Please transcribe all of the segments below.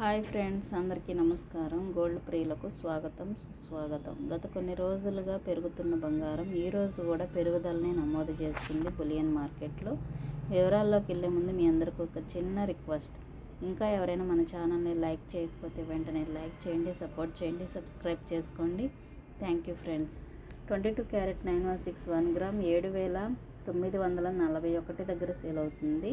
Hi friends, అందరికీ నమస్కారం. Gold ప్రియులకు స్వాగతం, సుస్వాగతం. గత కొన్ని రోజులుగా పెరుగుతున్న బంగారం ఈ రోజు కూడా పెరుగుదలని నమోదు చేస్తుంది బులియన్ మార్కెట్లో. వివరాల్లోకి వెళ్ళే ముందు మీ అందరికీ ఒక చిన్న రిక్వెస్ట్. ఇంకా ఎవరైనా మన ఛానల్ని లైక్ చేయకపోతే వెంటనే లైక్ చేయండి, సపోర్ట్ చేయండి, సబ్స్క్రైబ్ చేసుకోండి. Thank you friends. 22 carrot 916 1 gram 7,941 దగ్గర సేల్ అవుతుంది.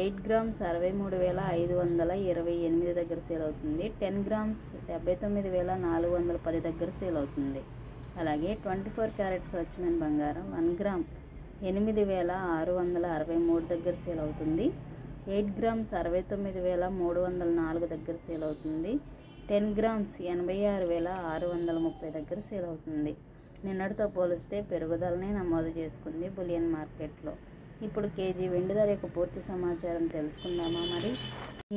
8 గ్రామ్స్ 63,528 దగ్గర సేల్ అవుతుంది. 10 గ్రామ్స్ 79,410 దగ్గర సేల్ అవుతుంది. అలాగే 24 క్యారెట్ స్వచ్ఛమైన బంగారం 1 గ్రామ్ 8,663 దగ్గర సేల్ అవుతుంది. 8 గ్రామ్స్ 69,304 దగ్గర సేల్ అవుతుంది. 10 గ్రామ్స్ 86,630 దగ్గర సేల్ అవుతుంది. నిన్నటితో పోలిస్తే పెరుగుదలని నమోదు చేసుకుంది బులియన్ మార్కెట్లో. ఇప్పుడు కేజీ వెండి ధర యొక్క పూర్తి సమాచారం తెలుసుకుందామా? మరి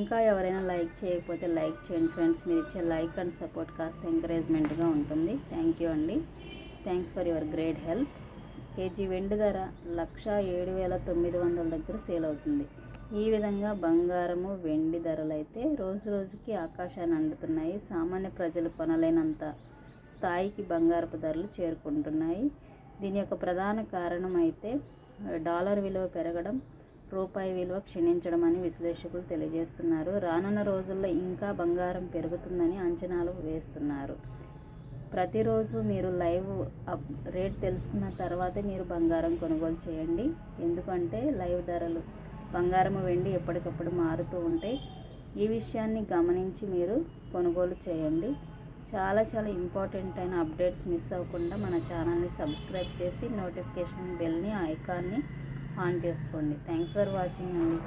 ఇంకా ఎవరైనా లైక్ చేయకపోతే లైక్ చేయండి ఫ్రెండ్స్. మీరు ఇచ్చే లైక్ అండ్ సపోర్ట్ కాస్త ఎంకరేజ్మెంట్గా ఉంటుంది. థ్యాంక్ యూ అండి. Thanks for your great help. KG వెండి ధర 1,07,900 దగ్గర సేల్ అవుతుంది. ఈ విధంగా బంగారము వెండి ధరలు అయితే రోజు రోజుకి ఆకాశాన్ని అందుతున్నాయి. సామాన్య ప్రజలు కొనలేనంత స్థాయికి బంగారపు ధరలు చేరుకుంటున్నాయి. దీని యొక్క ప్రధాన కారణం అయితే డాలర్ విలువ పెరగడం, రూపాయి విలువ క్షీణించడం అని విశ్లేషకులు తెలియజేస్తున్నారు. రానున్న రోజుల్లో ఇంకా బంగారం పెరుగుతుందని అంచనాలు వేస్తున్నారు. ప్రతిరోజు మీరు లైవ్ రేట్ తెలుసుకున్న తర్వాతే మీరు బంగారం కొనుగోలు చేయండి. ఎందుకంటే లైవ్ ధరలు బంగారం వెండి ఎప్పటికప్పుడు మారుతూ ఉంటాయి. ఈ విషయాన్ని గమనించి మీరు కొనుగోలు చేయండి. చాలా ఇంపార్టెంట్ అయిన అప్డేట్స్ మిస్ అవ్వకుండా మన ఛానల్ని సబ్స్క్రైబ్ చేసి నోటిఫికేషన్ బెల్ని ఐకాన్ని ఆన్ చేసుకోండి. థ్యాంక్స్ ఫర్ వాచింగ్ అండి.